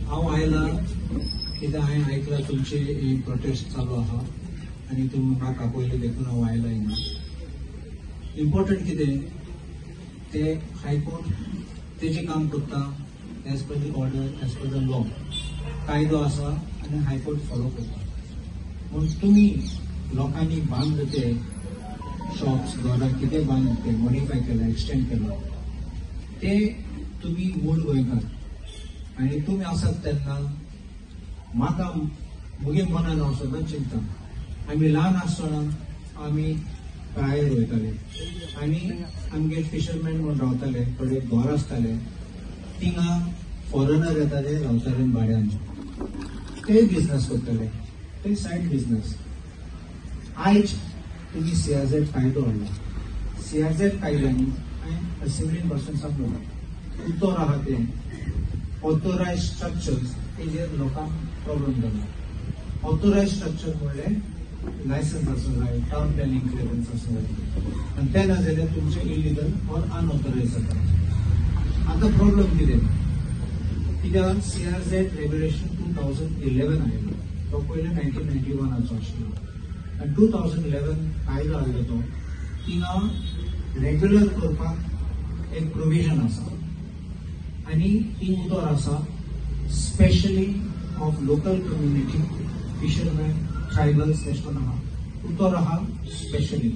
हांव आयला कित्याक हांवें आयकलां तुमचे एक प्रोटेस्ट चालू आहा आनी तुमी म्हाका पयले देखून हांव आयला हिंगा. इम्पॉर्टंट कितें ते हायकोर्ट तेजें काम करता as per the order, as per the law. कायदो आसा आनी हायकोर्ट फॉलो करता. पूण तुमी लोकांनी बांद ते शॉप्स घरां कितें बांद ते मॉडिफाय केला, एक्सटेंड केला, ते तुमी मूळ गोंयकार आनी तुमी आसात तेन्ना म्हाका मुगे मनान हांव सदांच चिंतता. आमी ल्हान आसतना आमी प्रायर वयताले आनी आमगे फिशरमॅन म्हूण रावताले, थोडे घर आसताले, थिंगा फॉरेनर येताले रावताले भाड्यान, ते बिझनेस करताले, ते सायड बिझनेस. आयज तुमी CRZ कायदो हाडला. CRZ कायद्यांनी हांवें असेंब्लीन बसून सांगलो उतर आहा ते ऑथोरायज स्ट्रक्चर्स तेजेर लोकांक प्रॉब्लेम जाता. ऑथोरायज स्ट्रक्चर म्हणल्यार लायसन्स आसूं जाय, टावन प्लॅनिंग क्लियरन्स आसूं जाय, आनी ते ना जाल्यार तुमचे इलिगल ऑर अनऑथोरायज जाता. आतां प्रॉब्लेम कितें कित्याक CRZ रेग्युलेशन 2011 आयलो. तो पयलीं 1991 आसलो आनी 2011 कायदो हाडलो तो. थिंगा रेग्युलर करपाक एक प्रोविजन आसा आनी ती उतर आसा specially of local community, fisherman, tribals तशें करून आहा. उतर आहा स्पेशली.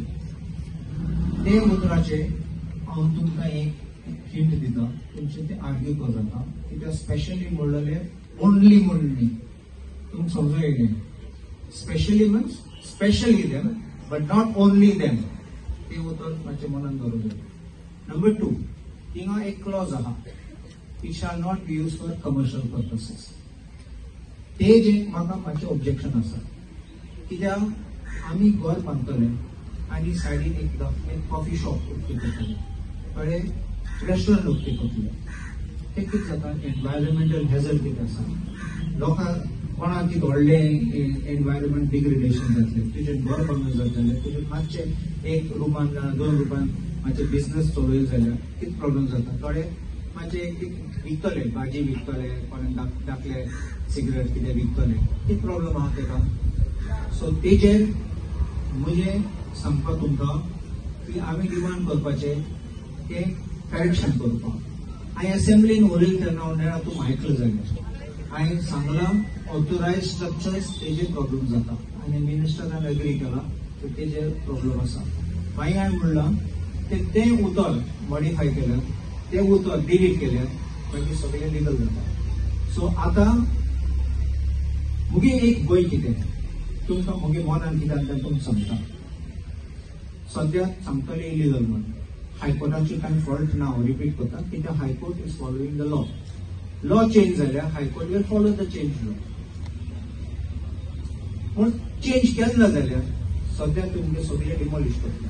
ते उतराचे हांव तुमकां एक हिंट दिता, तुमचे ते आर्ग्यू कर जाता कित्याक स्पेशली म्हणलेले ओन्ली म्हणून न्ही. तुमकां समजूं येयलें. Specially means specially them but not only them. ते उतर मातशें मनान दवरूंक जाय. नंबर 2, थिंगा एक क्लॉज आहा, it shall not be use for commercial purposes. ते जे म्हाका मातशें ऑब्जेक्शन आसा कित्याक आमी घर बांदतले आनी सायडीन एक कॉफी शॉप उक्ती करतले, कळ्ळें, रेस्टॉरंट उक्ती करतले. ते कितें जाता, एनवायरमेंटल हेजर्ड कितें आसा, लोकांक कोणाक कितें व्हडलें एनवायरमेंट डिग्रेडेशन जातलें, तुजें घर बांदून जातलें, तुजें मातशें 1 रुमान 2 रुपयान मातशें बिझनेस चलयत जाल्यार कितें प्रॉब्लेम जाता, कळ्ळें. मातशें विकतले, भाजी विकतले, कोणा धाकले सिगरेट कितें विकतले, कितें प्रॉब्लेम आहा तेका. सो तेजेर म्हजें सांगपाक तुमकां की आमी डिमांड करपाचें तें करेक्शन करपाक. हांवें असेंब्लीन उलयलें तेन्ना उंडेळा तूं आयकलं जाल्यार हांवें सांगलां ऑथोरायज स्ट्रक्चर्स तेजेर प्रॉब्लेम जाता आनी मिनिस्टरान एग्री केला की तेजेर प्रॉब्लेम आसा. मागीर हांवें म्हणलां तें उतर मॉडिफाय केल्यार, ते उतर डिलीट केल्यार मागीर सगळें लिगल जाता. सो आतां मुगे एक गोंय कितें तुमकां मुगे मनान कितें आसा तें तुमकां सांगता. सद्याक सांगतले इलिगल म्हण. हायकोर्टाची कांय फॉल्ट ना, हांव रिपीट करता, कित्याक high court is following the law. Law change जाल्यार high court will follow the change law. पूण चेंज केन्ना जाल्यार सद्याक तुमगे सगळे डिमॉलिश करता.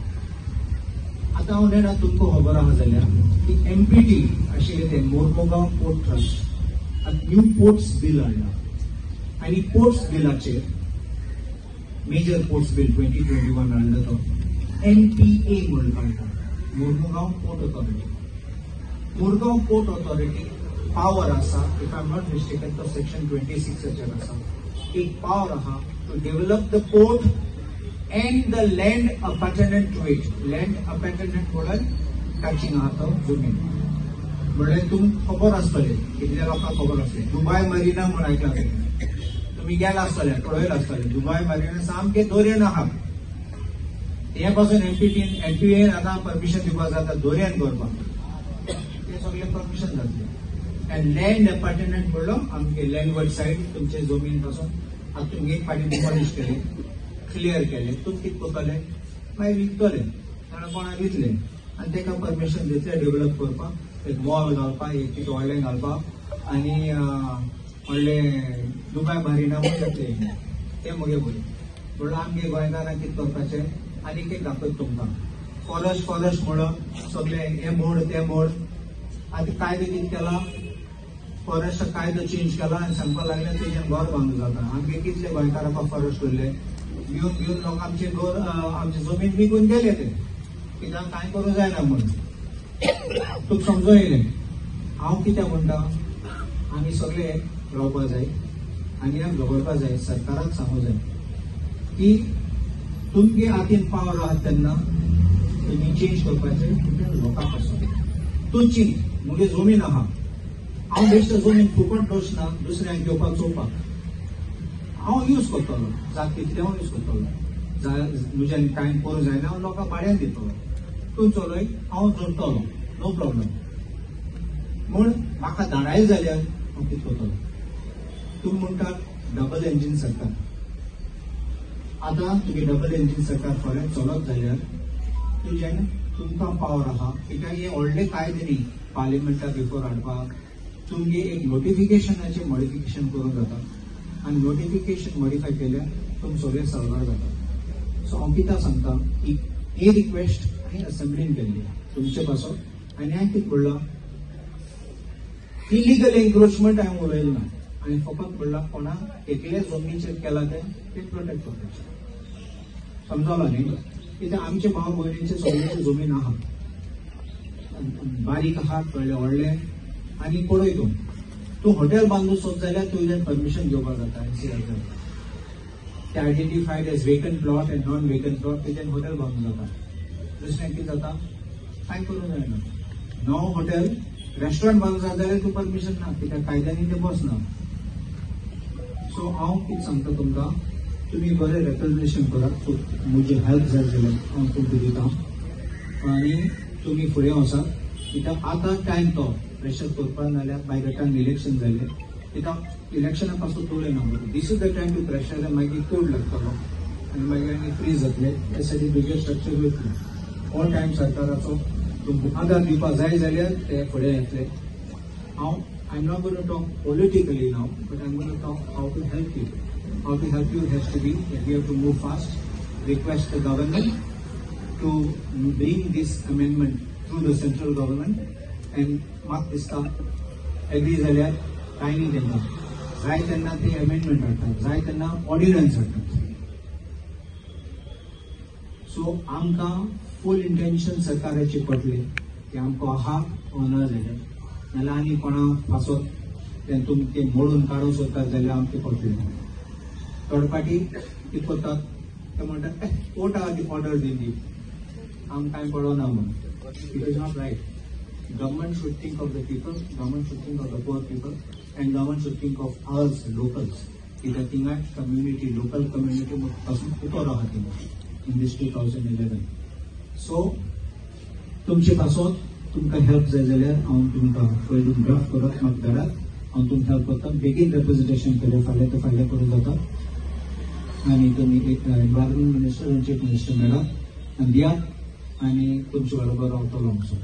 आतां हांव नेणा तुमकां खबर आहा जाल्यार की MPT आशिल्लें तें Mormugao port trust new ports bill हाडला आनी पोर्ट्स बिलाचेर मेजर पोर्ट्स बील 2021 हाडलो तो MPA म्हणून काडटा, Mormugao port authority. Morgaon port authority power आसा, if I am not mistaken तो सेक्शन 26 चेर आसा. एक पावर आहा to develop the port and the land appurtenant to it. Land appurtenant म्हळ्यार टचिंग आहा तो जमीन. म्हळ्यार तुमकां खबर आसतलें, कितल्या लोकांक खबर आसतलें, दुबाय मरिना म्हूण आयकलां तुमी गेला आसतले, पळयला आसतलें. दुबाय मरिना सामकें दर्यान आहा. हे पासून MPA आतां परमिशन दिवपाक जाता दर्यान करपाक, ते सगळें परमिशन जातलें. आनी लँड अपॉर्टमेंट म्हणलो आमगे लँडवर्ड सायड तुमचे जमीन पासून आतां तुमगे एक फाटी डिमॉलिश केले, क्लियर केले, तुम कितें करतले मागीर विकतले, जाल्यार कोणाक विकले आनी ताका परमिशन दितले डेव्हलप करपाक, एक मॉल घालपाक, एक कितें व्हडलें घालपाक आनी व्हडलें दुबाय मारिना म्हूण जातले. ते मगे बरें म्हणून आमगे गोंयकारांक कितें करपाचें आनी एक दाखयत तुमकां. फॉरेस्ट म्हणून सगळे हे मोड ते मोड. आतां कायदो कितें केला, फॉरेस्ट कायदो चेंज केला आनी सांगपाक लागले तेजें घर बांदूं जाता. आमगे कितले गोंयकारांक फॉरेस्ट उरले, घेवन लोक आमचे घर आमची जमीन विकून गेले ते, कित्याक कांय करूं जायना म्हणून. तुका समजूं येयलें हांव कितें म्हणटा, आमी सगळे रावपा जाय आनी ह्या दवरपा जाय. सरकाराक सांगू जाय की तुमगे हातीन पावर आहात तेन्ना तुम्ही चेंज करपाचे लोकांक पासून. तुमची मुगे जमीन आहा, हांव बेश्ट जमीन फुकट दोशना दुसऱ्यांक घेवपाक चोवपाक. हांव यूज करतलो, जात तितले हांव यूज करतलो. म्हज्यान टायम करूं जायना हांव लोकांक भाड्यान दितलो. तूं चलय हांव जोडटलो, नो प्रॉब्लेम. म्हूण म्हाका धाडाय जाल्यार हांव कितें करतलो. तुमी म्हणटात डबल इंजीन सरकार. आतां तुगे डबल इंजीन सरकार फुडें चलत जाल्यार तुज्यान तुमकां पावर आहा. कित्याक हे व्हडले कायदे न्ही पार्लिमेंटा बिफोर हाडपाक. तुमगे एक नोटिफिकेशनाचें मॉडिफिकेशन करूं जाता आनी नोटिफिकेशन मॉडिफाय केल्यार तुम सगळे सल्वार जाता. सो हांव कित्याक सांगता की ही रिक्वेस्ट हांवें असेंब्लीन केल्ली तुमचे पासून. आनी हांवें कितें म्हणलां इलिगल एन्क्रोचमेंट हांवें उलयलें ना. आनी फकत म्हणलां कोणाक एकले जमनीचेर केला ते प्रोटेक्ट करपाचें. समजलो न्ही. कित्याक आमचे भाव भयणीचे सगळ्यांचे जमीन आहा, बारीक आहा कळ्ळे व्हडले. आनी पळय तूं हॉटेल बांदूं सोद जाल्यार तुज्यान परमिशन घेवपाक जाता. ते identified as vacant plot and non vacant plot तुज्यान हॉटेल बांदूं जाता. दुसऱ्यांक कितें जाता कांय करूंक जायना. नवो हॉटेल रेस्टॉरंट बांदूं जाय जाल्यार तूं परमिशन ना, कित्याक कायद्यांनी ते बसना. सो हांव कितें सांगता तुमकां, तुमी बरें रेप्रेजेंटेशन करात. म्हजी हेल्प जाय जाल्यार हांव तुमकां दिता आनी तुमी फुडें वचात. कित्याक आतां टायम तो प्रेशर करपाक नाल्यार बाय द टायम इलेक्शन जालें. कित्याक इलेक्शना पासून तोडे ना. This is the time to pressure. मागीर कोड लागतलो आनी मागीर आनी फ्री जातले. त्या साठी बिगर स्ट्रक्चर वयतले. हो टायम सरकाराचो. तुमकां आदार दिवपाक जाय जाल्यार ते फुडें येतले. I'm not going to talk politically now, but I'm going to talk how to help you. How to help you has to be that we have to move fast, request the government to bring this amendment through the central government, and mark this up. Agree जाल्यार कांय न्ही तेन्ना. जाय तेन्ना ते amendment हाडटात, जाय तेन्ना ऑर्डिनन्स हाडटात. सो आमकां फूल इंटेंशन सरकाराचे पटले की आमकां आहा वा ना जाल्यार नाल्यार आनी कोणा पासत तुमी ते मोडून काडूंक सोदतात जाल्यार आमकां पटले. थर्ड पार्टी कितें करतात ते म्हणटात कोर्टा ती ऑर्डर दिली आमकां कांय पडना म्हणून. It is not right. Government should think of the people, government should think of the poor people, and government should think of us, locals. कित्याक थिंगा community, local community पासून उतो राहा थिंगा in this 2011. So तुमचे पासून तुमकां हेल्प जाय जाल्यार हांव तुमकां पयलीं ड्राफ्ट करत म्हाका धाडात. हांव तुमकां हेल्प करता. बेगीन रिप्रेजेंटेशन केलें फाल्यां ते फाल्यां करूं जाता. आनी तुमी एक एनवायरमेंट मिनिस्टर आनी चीफ मिनिस्टर मेळात आनी दियात आनी तुमचे बरोबर रावतलो आमचो.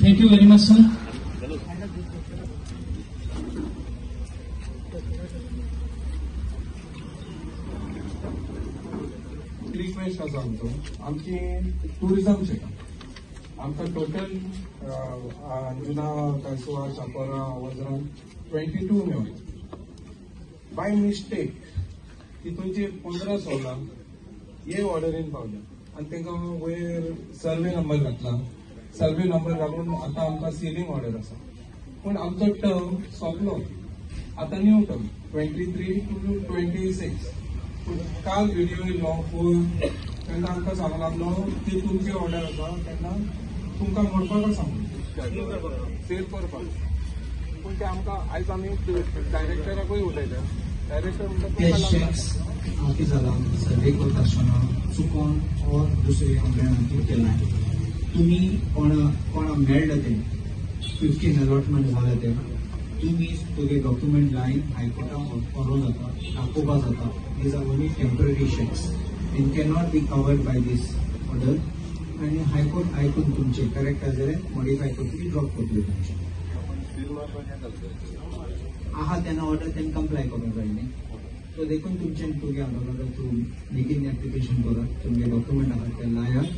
Thank you very much, sir. Request आसा आमची टुरिझम सेक्टर. आमकां टोटल अंजुना, कांसवार, चापोरा, वज्रान 22 मेळ्ळे. बाय मिस्टेक तितूंचे 15-16 हे ऑर्डरीन पावले आनी तांकां वयर सर्वे नंबर घातला. सर्वे नंबर घालून आतां आमकां सीलिंग ऑर्डर आसा. पूण आमचो टर्म सोंपलो. आतां न्यू टर्म 23 to 26. काल व्हिडिओ येयलो फूल. तेन्ना आमकां सांगू लागलो की तुमची ऑर्डर आसा तेन्ना तुमकां मोडपाक सांगू सेल करपाक. पूण ते आमकां आयज आमी डायरेक्टराकूय उलयले. डायरेक्टर म्हणटा सर्वे करता आसतना चुकोन और दुसरे कंप्लेन केलें. तुम्ही कोणा मेळ्ळें ते 15 अलॉटमेंट जालें ते तुम्ही तुगे डॉक्युमेंट लायन हायकोर्टान व्हरों जाता, दाखोवपाक जाता. These are only temporary shacks. In cannot be covered by this order. आनी हायकोर्ट आयकून तुमचे करेक्ट जाल्यार मॉडिफाय करतली, ड्रॉप करतली तुमचे. आहा तेन्ना ऑर्डर तेन्ना कंप्लाय करूंक जाय न्ही. सो देखून तुमच्यान तुगे आंदोलना थ्रू बेगीन एप्लिकेशन करात. तुमगे डॉक्युमेंट आहात ते लायात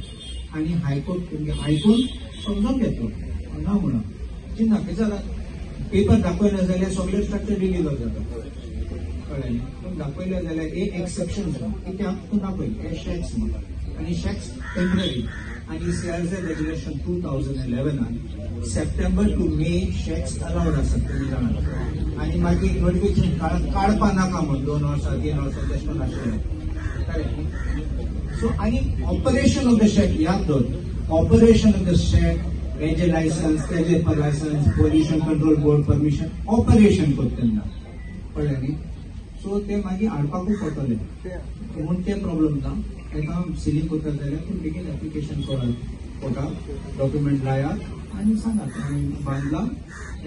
आनी हायकोर्ट तुमगे आयकून समजून घेतलो ना म्हणून. चिंता कितें जालां पेपर दाखयना जाल्यार सगळे स्ट्रक्चर डिलिव्हर जाता. कळ्ळें पूण दाखयलें जाल्यार एक एक्सेप्शन की ते आमकां दाखयलें हे शॅक्स म्हणून आनी शॅक्स टेम्पररी आनी CRZ regulation 2011 September to May shacks allowed आसात तुमी जाणात आनी मागीर नोटिफिकेशन काडपा नाका म्हणून 2 वर्सां 3 वर्सां तशें करून आशिल्लें कळ्ळें सो आनी ऑपरेशन ऑफ द शॅक याद दवर ऑपरेशन ऑफ द शॅक तेजे लायसन्स तेजे licence pollution control board permission operation करता तेन्ना कळ्ळें न्ही सो ते मागीर हाडपाकूच पडटलें पूण ते प्रॉब्लेम ना ताका सिलींग करता जाल्यार पूण बेगीन एप्लिकेशन करात कोर्टाक डॉक्युमेंट लायात आनी सांगात हांवें बांदला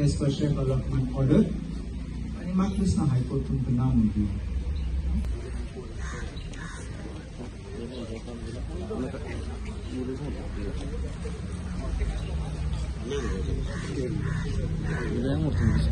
as per share development order आनी म्हाका दिसना हायकोर्ट तुमकां ना म्हणटली Udah ngurus.